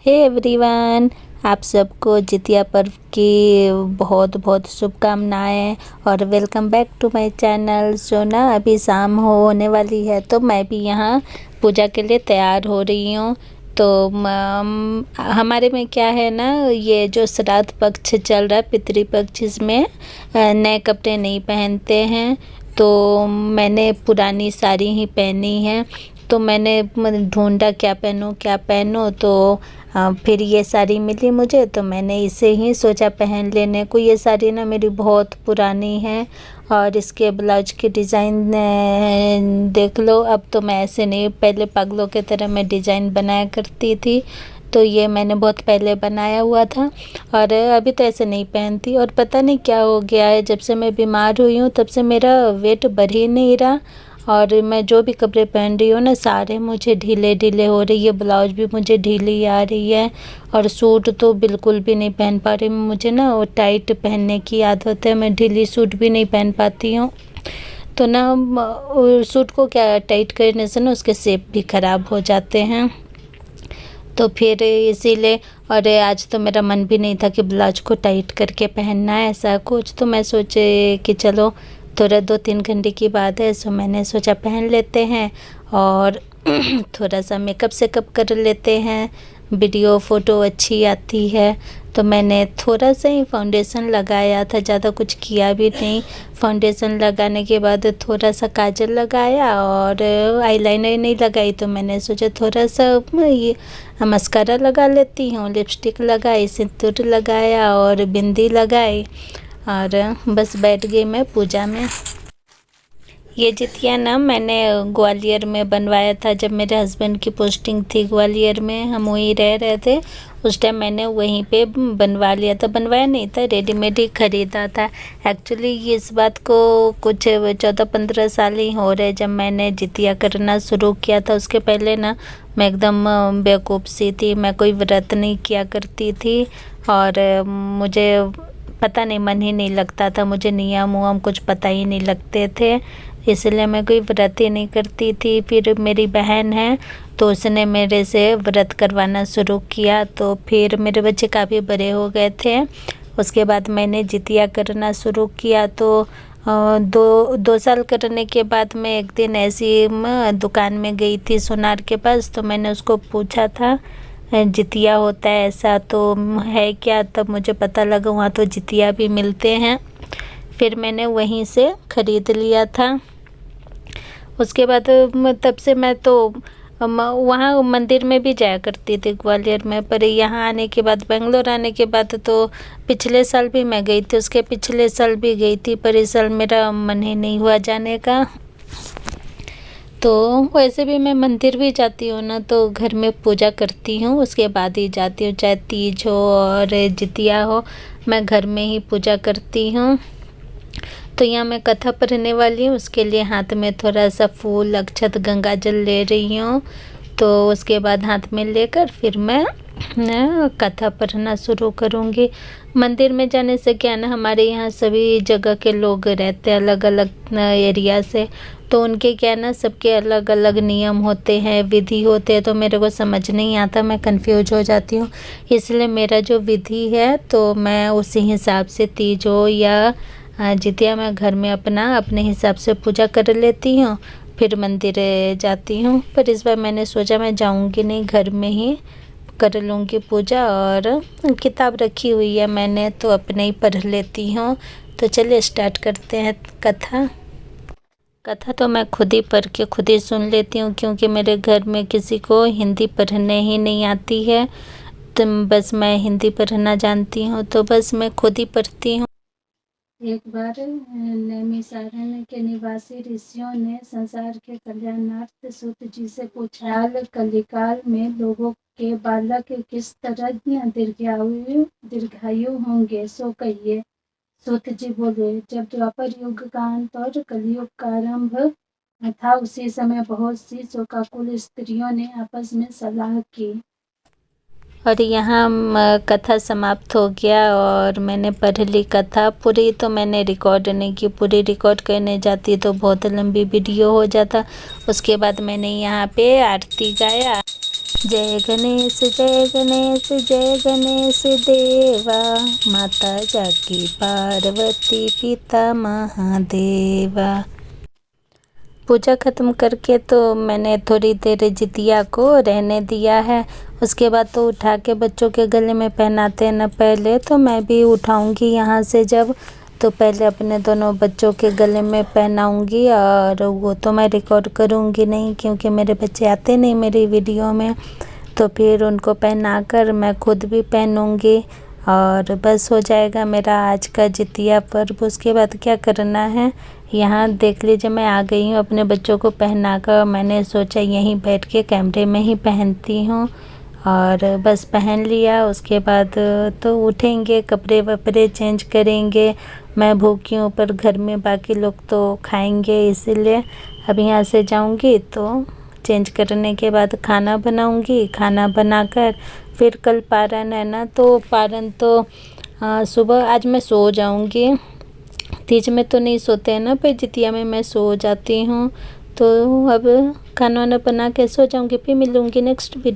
Hey everyone, आप सबको जितिया पर्व की बहुत बहुत शुभकामनाएं और welcome back to my channel. So ना अभी शाम होने वाली है तो मैं भी यहाँ पूजा के लिए तैयार हो रही हूँ। तो हमारे में क्या है ना, ये जो श्राद्ध पक्ष चल रहा है, पितृपक्ष, इसमें नए कपड़े नहीं पहनते हैं। तो मैंने पुरानी साड़ी ही पहनी है। तो मैंने ढूंढा क्या पहनूं तो फिर ये साड़ी मिली मुझे, तो मैंने इसे ही सोचा पहन लेने को। ये साड़ी ना मेरी बहुत पुरानी है और इसके ब्लाउज की डिज़ाइन देख लो। अब तो मैं ऐसे नहीं, पहले पागलों की तरह मैं डिज़ाइन बनाया करती थी, तो ये मैंने बहुत पहले बनाया हुआ था और अभी तो ऐसे नहीं पहनती। और पता नहीं क्या हो गया है, जब से मैं बीमार हुई हूँ तब से मेरा वेट बढ़ ही नहीं रहा और मैं जो भी कपड़े पहन रही हूँ ना, सारे मुझे ढीले ढीले हो रही है। ब्लाउज भी मुझे ढीली आ रही है और सूट तो बिल्कुल भी नहीं पहन पा रही। मुझे ना वो टाइट पहनने की आदत है, मैं ढीली सूट भी नहीं पहन पाती हूँ। तो ना सूट को क्या टाइट करने से ना उसके शेप भी ख़राब हो जाते हैं। तो फिर इसीलिए, और आज तो मेरा मन भी नहीं था कि ब्लाउज को टाइट करके पहनना है ऐसा कुछ। तो मैं सोचे कि चलो थोड़ा 2-3 घंटे की बात है, सो मैंने सोचा पहन लेते हैं और थोड़ा सा मेकअप सेकअप कर लेते हैं, वीडियो फ़ोटो अच्छी आती है। तो मैंने थोड़ा सा ही फाउंडेशन लगाया था, ज़्यादा कुछ किया भी नहीं। फाउंडेशन लगाने के बाद थोड़ा सा काजल लगाया और आईलाइनर नहीं लगाई, तो मैंने सोचा थोड़ा सा ये मस्कारा लगा लेती हूँ। लिपस्टिक लगाई, सिंदूर लगाया और बिंदी लगाई और बस बैठ गई मैं पूजा में। ये जितिया ना मैंने ग्वालियर में बनवाया था, जब मेरे हस्बैंड की पोस्टिंग थी ग्वालियर में, हम वहीं रह रहे थे उस टाइम। मैंने वहीं पे बनवा लिया था, बनवाया नहीं था, रेडीमेड ही ख़रीदा था। एक्चुअली ये इस बात को कुछ 14-15 साल ही हो रहे जब मैंने जितिया करना शुरू किया था। उसके पहले ना मैं एकदम बेवकूफ़ सी थी, मैं कोई व्रत नहीं किया करती थी और मुझे पता नहीं, मन ही नहीं लगता था, मुझे नियम उयम कुछ पता ही नहीं लगते थे, इसलिए मैं कोई व्रत ही नहीं करती थी। फिर मेरी बहन है तो उसने मेरे से व्रत करवाना शुरू किया, तो फिर मेरे बच्चे काफ़ी बड़े हो गए थे। उसके बाद मैंने जितिया करना शुरू किया। तो 2 साल करने के बाद मैं एक दिन ऐसी दुकान में गई थी सोनार के पास, तो मैंने उसको पूछा था जितिया होता है ऐसा तो है क्या, तब मुझे पता लगा वहाँ तो जितिया भी मिलते हैं। फिर मैंने वहीं से ख़रीद लिया था। उसके बाद तब से मैं तो वहाँ मंदिर में भी जाया करती थी ग्वालियर में, पर यहाँ आने के बाद, बेंगलोर आने के बाद तो पिछले साल भी मैं गई थी, उसके पिछले साल भी गई थी, पर इस साल मेरा मन ही नहीं हुआ जाने का। तो वैसे भी मैं मंदिर भी जाती हूँ ना, तो घर में पूजा करती हूँ उसके बाद ही जाती हूँ, चाहे तीज हो और जितिया हो, मैं घर में ही पूजा करती हूँ। तो यहाँ मैं कथा पढ़ने वाली हूँ, उसके लिए हाथ में थोड़ा सा फूल, अक्षत, गंगा जल ले रही हूँ। तो उसके बाद हाथ में लेकर फिर मैं कथा पढ़ना शुरू करूँगी। मंदिर में जाने से क्या ना, हमारे यहाँ सभी जगह के लोग रहते हैं अलग अलग एरिया से, तो उनके क्या ना सबके अलग अलग नियम होते हैं, विधि होते हैं, तो मेरे को समझ नहीं आता, मैं कंफ्यूज हो जाती हूँ। इसलिए मेरा जो विधि है तो मैं उसी हिसाब से, तीज हो या जितिया, मैं घर में अपने हिसाब से पूजा कर लेती हूँ, फिर मंदिर जाती हूँ। पर इस बार मैंने सोचा मैं जाऊँगी नहीं, घर में ही कर लूँगी पूजा। और किताब रखी हुई है मैंने, तो अपने ही पढ़ लेती हूँ। तो चलिए स्टार्ट करते हैं कथा तो मैं खुद ही पढ़ के खुद ही सुन लेती हूँ, क्योंकि मेरे घर में किसी को हिंदी पढ़ने ही नहीं आती है, तो बस मैं हिंदी पढ़ना जानती हूँ, तो बस मैं खुद ही पढ़ती हूँ। एक बार नैमिषारण्य के निवासी ऋषियों ने संसार के कल्याणार्थ सूत जी से पूछा, कलिकाल में लोगों के बालक किस तरह दीर्घायु होंगे, सो कहिए। सूत जी बोले, जब द्वापर युग का अंत और कलयुग का आरंभ था, उसी समय बहुत सी शोकाकुल स्त्रियों ने आपस में सलाह की। और यहाँ कथा समाप्त हो गया और मैंने पढ़ ली कथा पूरी। तो मैंने रिकॉर्ड नहीं की, पूरी रिकॉर्ड करने जाती तो बहुत लंबी वीडियो हो जाता। उसके बाद मैंने यहाँ पे आरती गाया। जय गणेश जय गणेश जय गणेश देवा, माता जाकी पार्वती पिता महादेवा। पूजा ख़त्म करके तो मैंने थोड़ी देर जितिया को रहने दिया है। उसके बाद तो उठा के बच्चों के गले में पहनाते हैं ना, पहले तो मैं भी उठाऊंगी यहाँ से जब, तो पहले अपने दोनों बच्चों के गले में पहनाऊंगी। और वो तो मैं रिकॉर्ड करूँगी नहीं क्योंकि मेरे बच्चे आते नहीं मेरी वीडियो में, तो फिर उनको पहना कर मैं खुद भी पहनूंगी और बस हो जाएगा मेरा आज का जितिया पर्व। उसके बाद क्या करना है, यहाँ देख लीजिए मैं आ गई हूँ अपने बच्चों को पहना कर। मैंने सोचा यहीं बैठ के कैमरे में ही पहनती हूँ और बस पहन लिया। उसके बाद तो उठेंगे, कपड़े वपड़े चेंज करेंगे। मैं भूखी हूँ पर घर में बाकी लोग तो खाएंगे, इसीलिए अब यहाँ से जाऊँगी तो चेंज करने के बाद खाना बनाऊँगी। खाना बनाकर फिर कल पारण है ना, तो पारण तो सुबह आज मैं सो जाऊँगी। तीज में तो नहीं सोते हैं ना, पर जितिया में मैं सो जाती हूँ। तो अब खाना वाना बना के सो जाऊँगी, फिर मिलूँगी नेक्स्ट वीडियो।